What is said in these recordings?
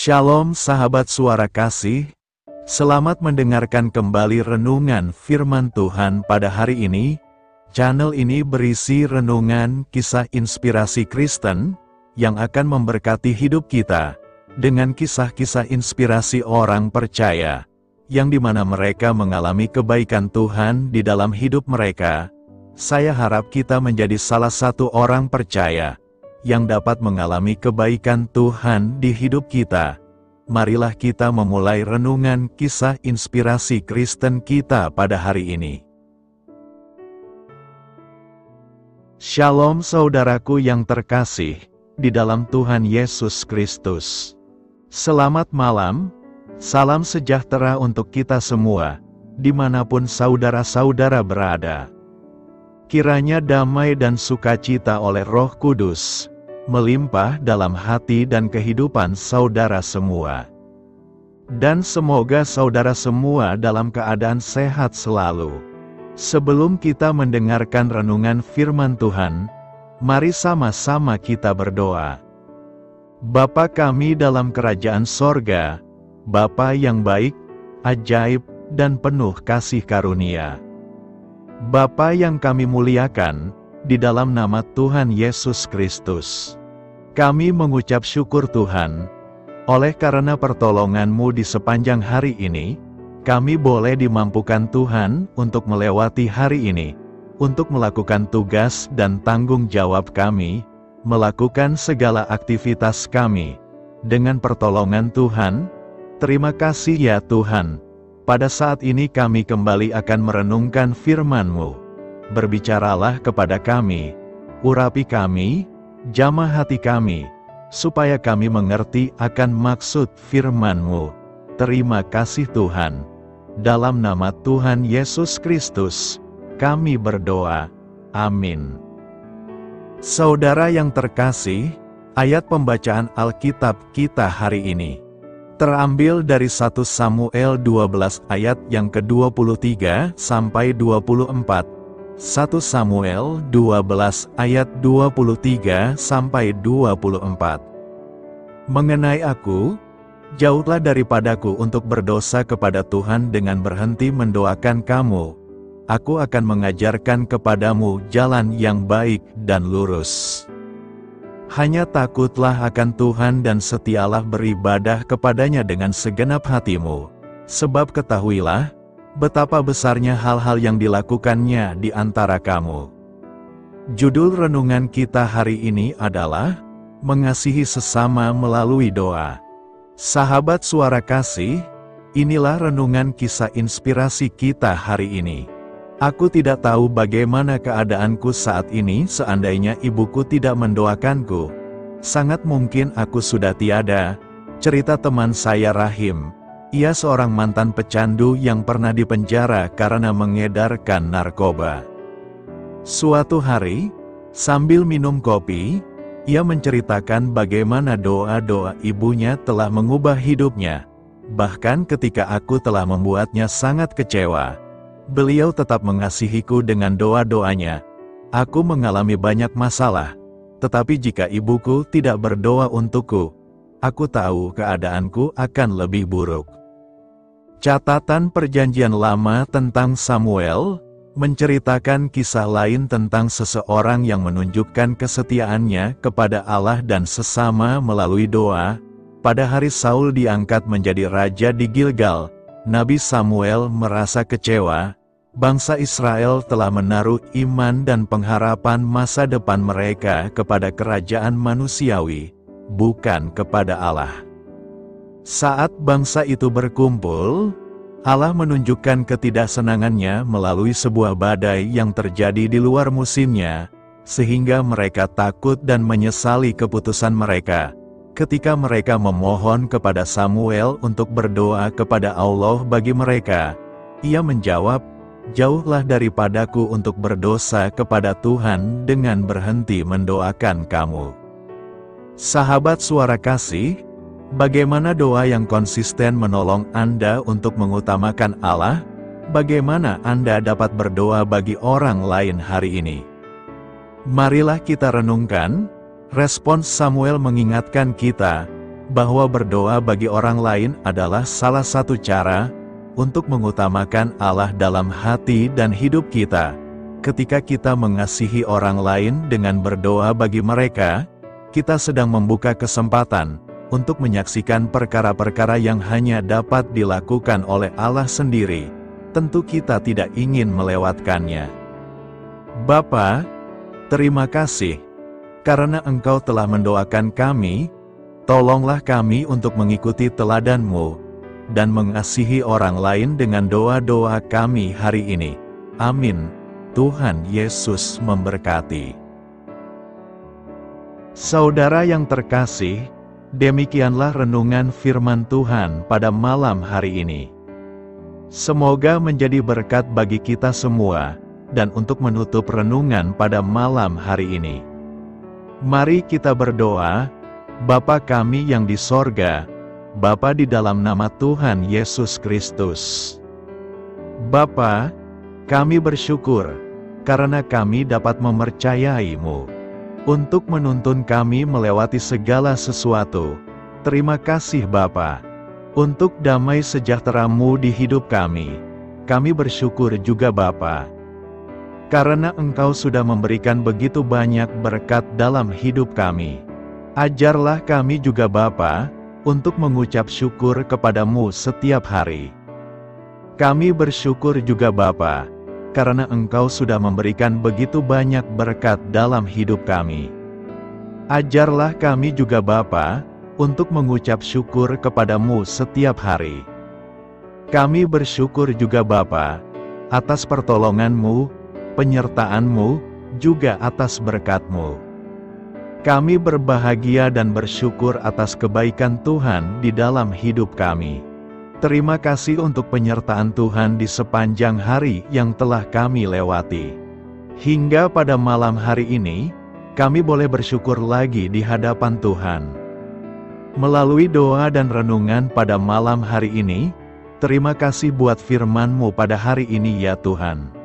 Shalom sahabat suara kasih, selamat mendengarkan kembali renungan firman Tuhan pada hari ini. Channel ini berisi renungan kisah inspirasi Kristen, yang akan memberkati hidup kita, dengan kisah-kisah inspirasi orang percaya, yang dimana mereka mengalami kebaikan Tuhan di dalam hidup mereka. Saya harap kita menjadi salah satu orang percaya, yang dapat mengalami kebaikan Tuhan di hidup kita. Marilah kita memulai renungan kisah inspirasi Kristen kita pada hari ini. Shalom saudaraku yang terkasih, di dalam Tuhan Yesus Kristus. Selamat malam, salam sejahtera untuk kita semua, dimanapun saudara-saudara berada. Kiranya damai dan sukacita oleh Roh Kudus melimpah dalam hati dan kehidupan saudara semua. Dan semoga saudara semua dalam keadaan sehat selalu. Sebelum kita mendengarkan renungan firman Tuhan, mari sama-sama kita berdoa. Bapa kami dalam kerajaan sorga, Bapa yang baik, ajaib, dan penuh kasih karunia. Bapa yang kami muliakan, di dalam nama Tuhan Yesus Kristus. Kami mengucap syukur Tuhan, oleh karena pertolongan-Mu di sepanjang hari ini, kami boleh dimampukan Tuhan untuk melewati hari ini, untuk melakukan tugas dan tanggung jawab kami, melakukan segala aktivitas kami. Dengan pertolongan Tuhan, terima kasih ya Tuhan. Pada saat ini kami kembali akan merenungkan firman-Mu. Berbicaralah kepada kami, urapi kami, jamah hati kami, supaya kami mengerti akan maksud firman-Mu. Terima kasih Tuhan. Dalam nama Tuhan Yesus Kristus, kami berdoa. Amin. Saudara yang terkasih, ayat pembacaan Alkitab kita hari ini terambil dari 1 Samuel 12 ayat yang ke-23 sampai 24. 1 Samuel 12 ayat 23 sampai 24. Mengenai aku, jauhlah daripadaku untuk berdosa kepada Tuhan dengan berhenti mendoakan kamu. Aku akan mengajarkan kepadamu jalan yang baik dan lurus. Hanya takutlah akan Tuhan dan setialah beribadah kepadanya dengan segenap hatimu. Sebab ketahuilah, betapa besarnya hal-hal yang dilakukannya di antara kamu. Judul renungan kita hari ini adalah, Mengasihi Sesama Melalui Doa. Sahabat suara kasih, inilah renungan kisah inspirasi kita hari ini. Aku tidak tahu bagaimana keadaanku saat ini seandainya ibuku tidak mendoakanku. Sangat mungkin aku sudah tiada. Cerita teman saya Rahim. Ia seorang mantan pecandu yang pernah dipenjara karena mengedarkan narkoba. Suatu hari, sambil minum kopi, ia menceritakan bagaimana doa-doa ibunya telah mengubah hidupnya. Bahkan ketika aku telah membuatnya sangat kecewa, beliau tetap mengasihiku dengan doa-doanya. Aku mengalami banyak masalah, tetapi jika ibuku tidak berdoa untukku, aku tahu keadaanku akan lebih buruk. Catatan Perjanjian Lama tentang Samuel menceritakan kisah lain tentang seseorang yang menunjukkan kesetiaannya kepada Allah dan sesama melalui doa. Pada hari Saul diangkat menjadi raja di Gilgal, Nabi Samuel merasa kecewa. Bangsa Israel telah menaruh iman dan pengharapan masa depan mereka kepada kerajaan manusiawi, bukan kepada Allah. Saat bangsa itu berkumpul, Allah menunjukkan ketidaksenangannya melalui sebuah badai yang terjadi di luar musimnya, sehingga mereka takut dan menyesali keputusan mereka. Ketika mereka memohon kepada Samuel untuk berdoa kepada Allah bagi mereka, ia menjawab, "Jauhlah daripadaku untuk berdosa kepada Tuhan dengan berhenti mendoakan kamu." Sahabat suara kasih, bagaimana doa yang konsisten menolong Anda untuk mengutamakan Allah? Bagaimana Anda dapat berdoa bagi orang lain hari ini? Marilah kita renungkan. Respons Samuel mengingatkan kita bahwa berdoa bagi orang lain adalah salah satu cara untuk mengutamakan Allah dalam hati dan hidup kita. Ketika kita mengasihi orang lain dengan berdoa bagi mereka, kita sedang membuka kesempatan untuk menyaksikan perkara-perkara yang hanya dapat dilakukan oleh Allah sendiri. Tentu kita tidak ingin melewatkannya. Bapa, terima kasih karena Engkau telah mendoakan kami. Tolonglah kami untuk mengikuti teladan-Mu dan mengasihi orang lain dengan doa-doa kami hari ini. Amin. Tuhan Yesus memberkati. Saudara yang terkasih, demikianlah renungan firman Tuhan pada malam hari ini. Semoga menjadi berkat bagi kita semua, dan untuk menutup renungan pada malam hari ini, mari kita berdoa. Bapa kami yang di sorga, Bapa di dalam nama Tuhan Yesus Kristus. Bapa, kami bersyukur karena kami dapat mempercayai-Mu untuk menuntun kami melewati segala sesuatu. Terima kasih Bapa untuk damai sejahtera-Mu di hidup kami. Kami bersyukur juga Bapa karena Engkau sudah memberikan begitu banyak berkat dalam hidup kami. Ajarlah kami juga Bapa untuk mengucap syukur kepada-Mu setiap hari. Kami bersyukur juga Bapa karena Engkau sudah memberikan begitu banyak berkat dalam hidup kami. Ajarlah kami juga Bapa untuk mengucap syukur kepada-Mu setiap hari. Kami bersyukur juga Bapa atas pertolongan-Mu, penyertaan-Mu, juga atas berkat-Mu. Kami berbahagia dan bersyukur atas kebaikan Tuhan di dalam hidup kami. Terima kasih untuk penyertaan Tuhan di sepanjang hari yang telah kami lewati. Hingga pada malam hari ini, kami boleh bersyukur lagi di hadapan Tuhan. Melalui doa dan renungan pada malam hari ini, terima kasih buat firman-Mu pada hari ini ya Tuhan.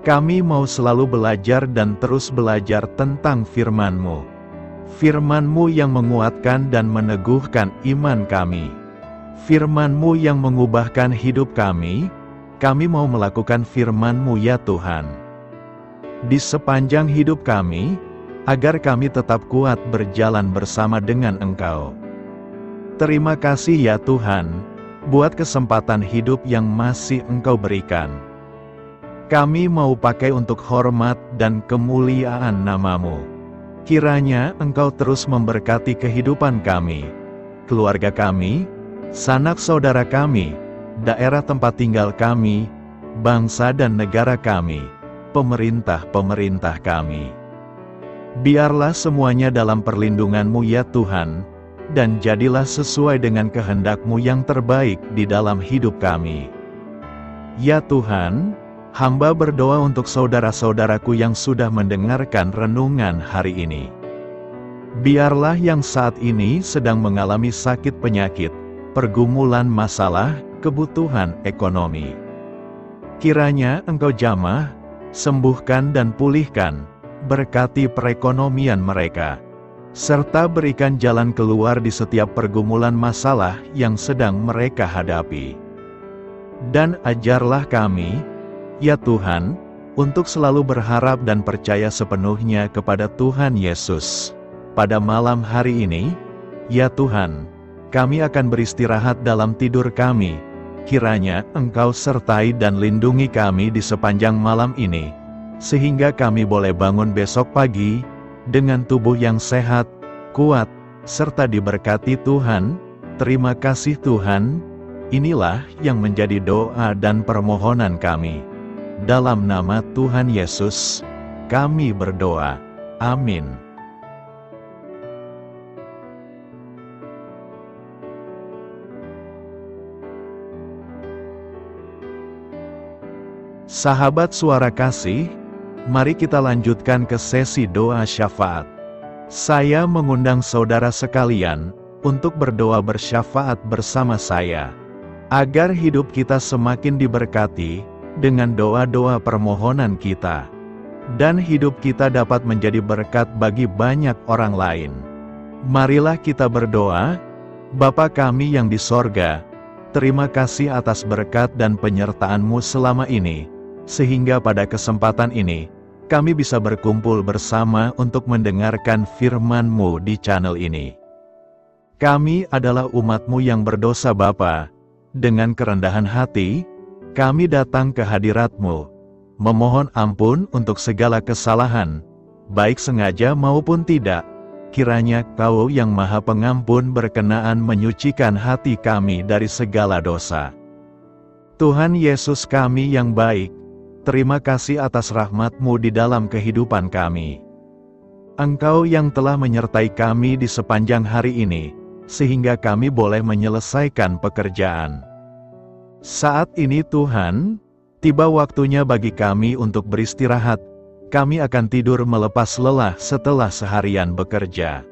Kami mau selalu belajar dan terus belajar tentang firman-Mu. Firman-Mu yang menguatkan dan meneguhkan iman kami. Firman-Mu yang mengubahkan hidup kami. Kami mau melakukan firman-Mu ya Tuhan. Di sepanjang hidup kami, agar kami tetap kuat berjalan bersama dengan Engkau. Terima kasih ya Tuhan, buat kesempatan hidup yang masih Engkau berikan. Kami mau pakai untuk hormat dan kemuliaan nama-Mu. Kiranya Engkau terus memberkati kehidupan kami, keluarga kami, sanak saudara kami, daerah tempat tinggal kami, bangsa dan negara kami, pemerintah-pemerintah kami. Biarlah semuanya dalam perlindungan-Mu ya Tuhan, dan jadilah sesuai dengan kehendak-Mu yang terbaik di dalam hidup kami. Ya Tuhan, hamba berdoa untuk saudara-saudaraku yang sudah mendengarkan renungan hari ini. Biarlah yang saat ini sedang mengalami sakit penyakit, pergumulan masalah, kebutuhan ekonomi. Kiranya Engkau jamah, sembuhkan dan pulihkan, berkati perekonomian mereka, serta berikan jalan keluar di setiap pergumulan masalah yang sedang mereka hadapi. Dan ajarlah kami, ya Tuhan, untuk selalu berharap dan percaya sepenuhnya kepada Tuhan Yesus. Pada malam hari ini, ya Tuhan, kami akan beristirahat dalam tidur kami. Kiranya Engkau sertai dan lindungi kami di sepanjang malam ini, sehingga kami boleh bangun besok pagi, dengan tubuh yang sehat, kuat, serta diberkati Tuhan. Terima kasih Tuhan. Inilah yang menjadi doa dan permohonan kami. Dalam nama Tuhan Yesus, kami berdoa. Amin. Sahabat Suara Kasih, mari kita lanjutkan ke sesi doa syafaat. Saya mengundang saudara sekalian untuk berdoa bersyafaat bersama saya, agar hidup kita semakin diberkati dengan doa-doa permohonan kita, dan hidup kita dapat menjadi berkat bagi banyak orang lain. Marilah kita berdoa, Bapa kami yang di sorga, terima kasih atas berkat dan penyertaan-Mu selama ini, sehingga pada kesempatan ini, kami bisa berkumpul bersama untuk mendengarkan firman-Mu di channel ini. Kami adalah umat-Mu yang berdosa Bapa. Dengan kerendahan hati, kami datang ke hadirat-Mu, memohon ampun untuk segala kesalahan, baik sengaja maupun tidak. Kiranya Kau yang Maha Pengampun berkenaan menyucikan hati kami dari segala dosa. Tuhan Yesus kami yang baik, terima kasih atas rahmat-Mu di dalam kehidupan kami. Engkau yang telah menyertai kami di sepanjang hari ini, sehingga kami boleh menyelesaikan pekerjaan. Saat ini Tuhan, tiba waktunya bagi kami untuk beristirahat. Kami akan tidur melepas lelah setelah seharian bekerja.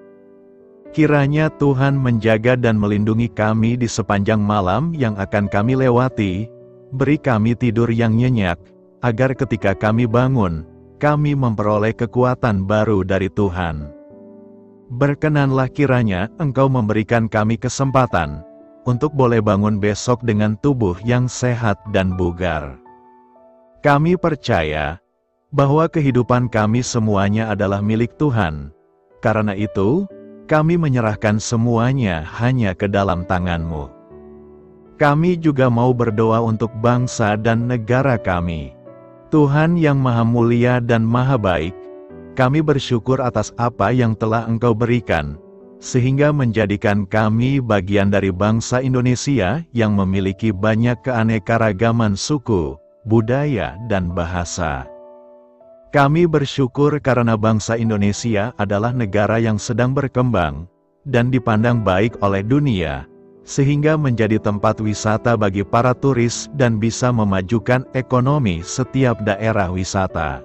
Kiranya Tuhan menjaga dan melindungi kami di sepanjang malam yang akan kami lewati. Beri kami tidur yang nyenyak, agar ketika kami bangun, kami memperoleh kekuatan baru dari Tuhan. Berkenanlah kiranya Engkau memberikan kami kesempatan untuk boleh bangun besok dengan tubuh yang sehat dan bugar. Kami percaya bahwa kehidupan kami semuanya adalah milik Tuhan. Karena itu, kami menyerahkan semuanya hanya ke dalam tangan-Mu. Kami juga mau berdoa untuk bangsa dan negara kami. Tuhan yang Maha Mulia dan Maha Baik, kami bersyukur atas apa yang telah Engkau berikan, sehingga menjadikan kami bagian dari bangsa Indonesia yang memiliki banyak keanekaragaman suku, budaya, dan bahasa. Kami bersyukur karena bangsa Indonesia adalah negara yang sedang berkembang, dan dipandang baik oleh dunia, sehingga menjadi tempat wisata bagi para turis dan bisa memajukan ekonomi setiap daerah wisata.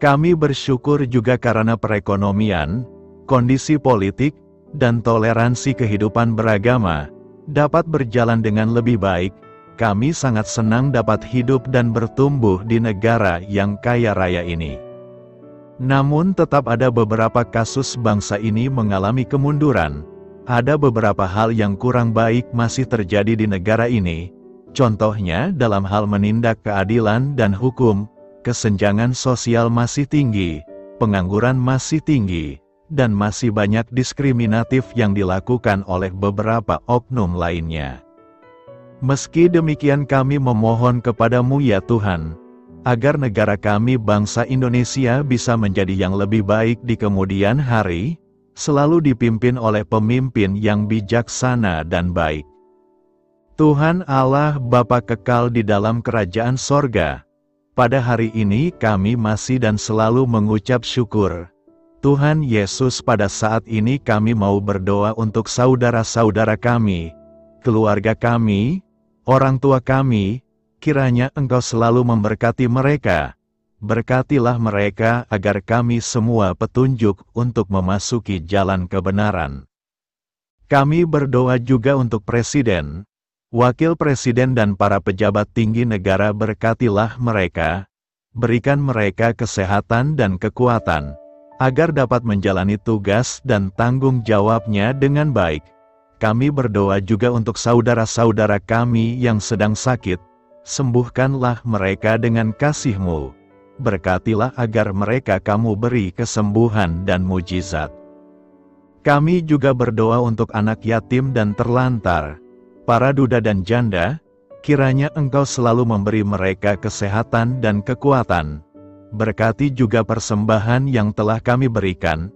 Kami bersyukur juga karena perekonomian, kondisi politik, dan toleransi kehidupan beragama dapat berjalan dengan lebih baik. Kami sangat senang dapat hidup dan bertumbuh di negara yang kaya raya ini. Namun tetap ada beberapa kasus bangsa ini mengalami kemunduran. Ada beberapa hal yang kurang baik masih terjadi di negara ini. Contohnya dalam hal menindak keadilan dan hukum, kesenjangan sosial masih tinggi, pengangguran masih tinggi, dan masih banyak diskriminatif yang dilakukan oleh beberapa oknum lainnya. Meski demikian kami memohon kepada-Mu ya Tuhan, agar negara kami bangsa Indonesia bisa menjadi yang lebih baik di kemudian hari, selalu dipimpin oleh pemimpin yang bijaksana dan baik. Tuhan Allah Bapa kekal di dalam kerajaan sorga, pada hari ini kami masih dan selalu mengucap syukur. Tuhan Yesus, pada saat ini kami mau berdoa untuk saudara-saudara kami, keluarga kami, orang tua kami. Kiranya Engkau selalu memberkati mereka. Berkatilah mereka agar kami semua petunjuk untuk memasuki jalan kebenaran. Kami berdoa juga untuk Presiden, Wakil Presiden dan para pejabat tinggi negara. Berkatilah mereka, berikan mereka kesehatan dan kekuatan, agar dapat menjalani tugas dan tanggung jawabnya dengan baik. Kami berdoa juga untuk saudara-saudara kami yang sedang sakit. Sembuhkanlah mereka dengan kasih-Mu. Berkatilah agar mereka Kamu beri kesembuhan dan mujizat. Kami juga berdoa untuk anak yatim dan terlantar, para duda dan janda. Kiranya Engkau selalu memberi mereka kesehatan dan kekuatan. Berkati juga persembahan yang telah kami berikan.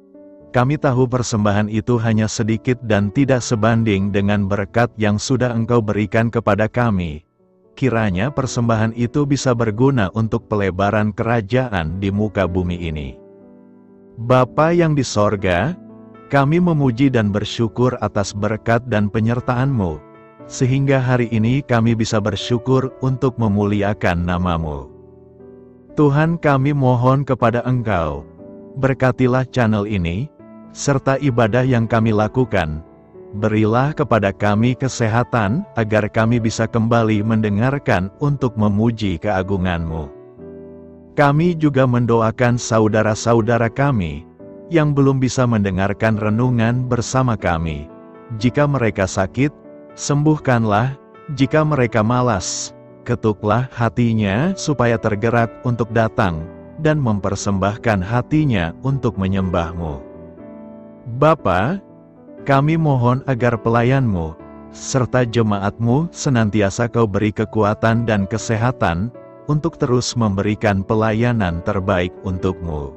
Kami tahu persembahan itu hanya sedikit dan tidak sebanding dengan berkat yang sudah Engkau berikan kepada kami. Kiranya persembahan itu bisa berguna untuk pelebaran kerajaan di muka bumi ini. Bapa yang di sorga, kami memuji dan bersyukur atas berkat dan penyertaan-Mu, sehingga hari ini kami bisa bersyukur untuk memuliakan nama-Mu. Tuhan, kami mohon kepada Engkau, berkatilah channel ini, serta ibadah yang kami lakukan. Berilah kepada kami kesehatan, agar kami bisa kembali mendengarkan untuk memuji keagungan-Mu. Kami juga mendoakan saudara-saudara kami, yang belum bisa mendengarkan renungan bersama kami. Jika mereka sakit, sembuhkanlah. Jika mereka malas, ketuklah hatinya supaya tergerak untuk datang dan mempersembahkan hatinya untuk menyembah-Mu. Bapa, kami mohon agar pelayan-Mu serta jemaat-Mu senantiasa Kau beri kekuatan dan kesehatan untuk terus memberikan pelayanan terbaik untuk-Mu.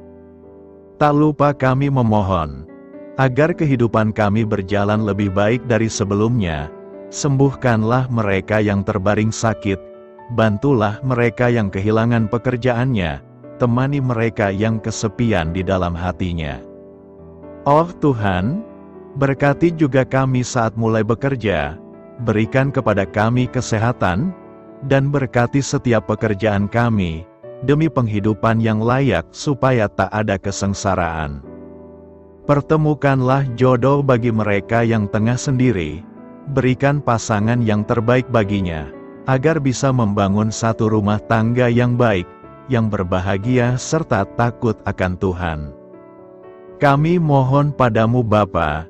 Tak lupa kami memohon agar kehidupan kami berjalan lebih baik dari sebelumnya. Sembuhkanlah mereka yang terbaring sakit, bantulah mereka yang kehilangan pekerjaannya, temani mereka yang kesepian di dalam hatinya. Oh Tuhan, berkati juga kami saat mulai bekerja, berikan kepada kami kesehatan, dan berkati setiap pekerjaan kami, demi penghidupan yang layak supaya tak ada kesengsaraan. Pertemukanlah jodoh bagi mereka yang tengah sendiri, berikan pasangan yang terbaik baginya, agar bisa membangun satu rumah tangga yang baik, yang berbahagia serta takut akan Tuhan. Kami mohon padamu Bapa,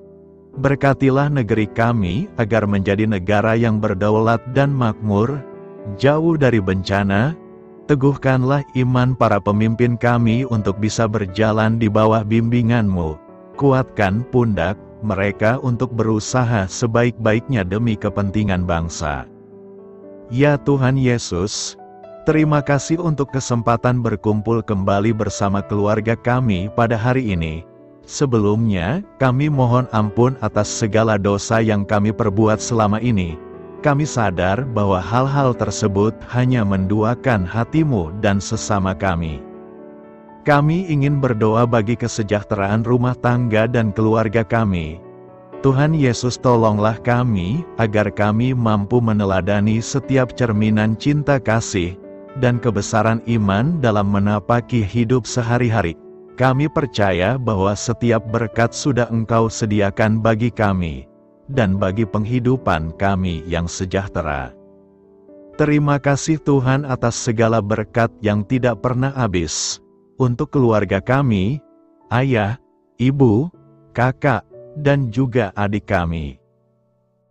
berkatilah negeri kami agar menjadi negara yang berdaulat dan makmur, jauh dari bencana. Teguhkanlah iman para pemimpin kami untuk bisa berjalan di bawah bimbingan-Mu. Kuatkan pundak mereka untuk berusaha sebaik-baiknya demi kepentingan bangsa. Ya Tuhan Yesus, terima kasih untuk kesempatan berkumpul kembali bersama keluarga kami pada hari ini. Sebelumnya, kami mohon ampun atas segala dosa yang kami perbuat selama ini. Kami sadar bahwa hal-hal tersebut hanya menduakan hati-Mu dan sesama kami. Kami ingin berdoa bagi kesejahteraan rumah tangga dan keluarga kami. Tuhan Yesus, tolonglah kami, agar kami mampu meneladani setiap cerminan cinta kasih, dan kebesaran iman dalam menapaki hidup sehari-hari. Kami percaya bahwa setiap berkat sudah Engkau sediakan bagi kami, dan bagi penghidupan kami yang sejahtera. Terima kasih Tuhan atas segala berkat yang tidak pernah habis. Untuk keluarga kami, ayah, ibu, kakak, dan juga adik kami.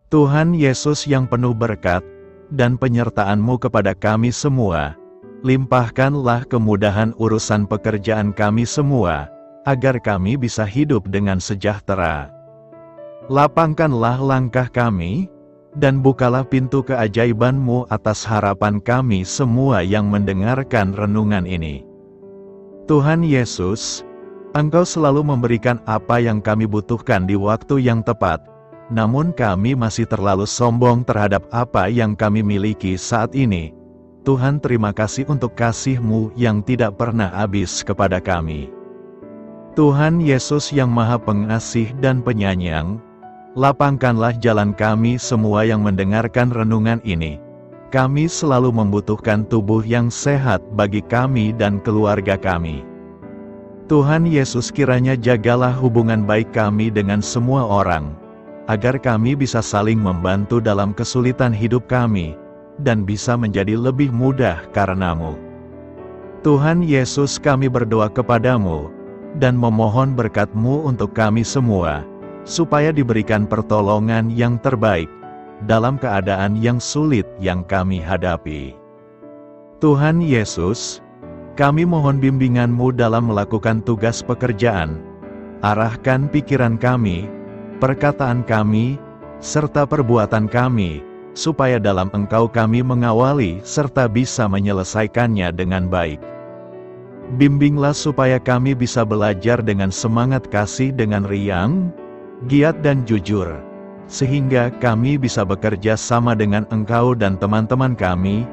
Tuhan Yesus yang penuh berkat, dan penyertaan-Mu kepada kami semua, limpahkanlah kemudahan urusan pekerjaan kami semua, agar kami bisa hidup dengan sejahtera. Lapangkanlah langkah kami, dan bukalah pintu keajaiban-Mu atas harapan kami semua yang mendengarkan renungan ini. Tuhan Yesus, Engkau selalu memberikan apa yang kami butuhkan di waktu yang tepat, namun kami masih terlalu sombong terhadap apa yang kami miliki saat ini. Tuhan, terima kasih untuk kasih-Mu yang tidak pernah habis kepada kami. Tuhan Yesus yang Maha Pengasih dan Penyayang, lapangkanlah jalan kami semua yang mendengarkan renungan ini. Kami selalu membutuhkan tubuh yang sehat bagi kami dan keluarga kami. Tuhan Yesus, kiranya jagalah hubungan baik kami dengan semua orang, agar kami bisa saling membantu dalam kesulitan hidup kami, dan bisa menjadi lebih mudah karena-Mu. Tuhan Yesus, kami berdoa kepadamu, dan memohon berkat-Mu untuk kami semua, supaya diberikan pertolongan yang terbaik, dalam keadaan yang sulit yang kami hadapi. Tuhan Yesus, kami mohon bimbingan-Mu dalam melakukan tugas pekerjaan. Arahkan pikiran kami, perkataan kami, serta perbuatan kami, supaya dalam Engkau kami mengawali serta bisa menyelesaikannya dengan baik. Bimbinglah supaya kami bisa belajar dengan semangat kasih dengan riang, giat dan jujur, sehingga kami bisa bekerja sama dengan Engkau dan teman-teman kami.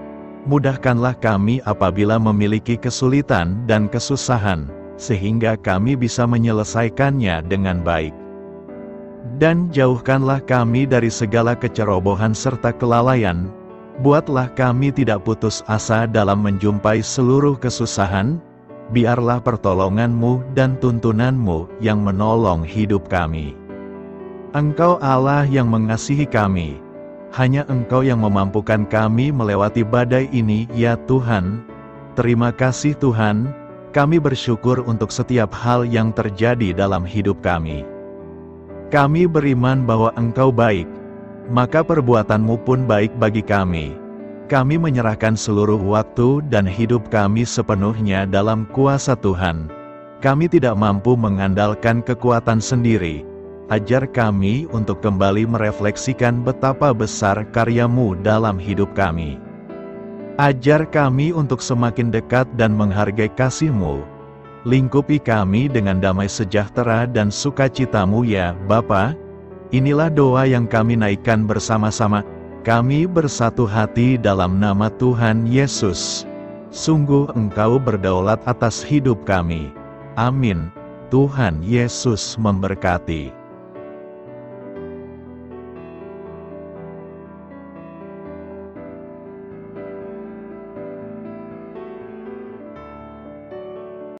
Mudahkanlah kami apabila memiliki kesulitan dan kesusahan, sehingga kami bisa menyelesaikannya dengan baik. Dan jauhkanlah kami dari segala kecerobohan serta kelalaian. Buatlah kami tidak putus asa dalam menjumpai seluruh kesusahan. Biarlah pertolongan-Mu dan tuntunan-Mu yang menolong hidup kami. Engkau Allah yang mengasihi kami. Hanya Engkau yang memampukan kami melewati badai ini, ya Tuhan. Terima kasih Tuhan, kami bersyukur untuk setiap hal yang terjadi dalam hidup kami. Kami beriman bahwa Engkau baik, maka perbuatanmu pun baik bagi kami. Kami menyerahkan seluruh waktu dan hidup kami sepenuhnya dalam kuasa Tuhan. Kami tidak mampu mengandalkan kekuatan sendiri. Ajar kami untuk kembali merefleksikan betapa besar karya-Mu dalam hidup kami. Ajar kami untuk semakin dekat dan menghargai kasih-Mu. Lingkupi kami dengan damai sejahtera dan sukacita-Mu ya Bapa. Inilah doa yang kami naikkan bersama-sama. Kami bersatu hati dalam nama Tuhan Yesus. Sungguh Engkau berdaulat atas hidup kami. Amin. Tuhan Yesus memberkati.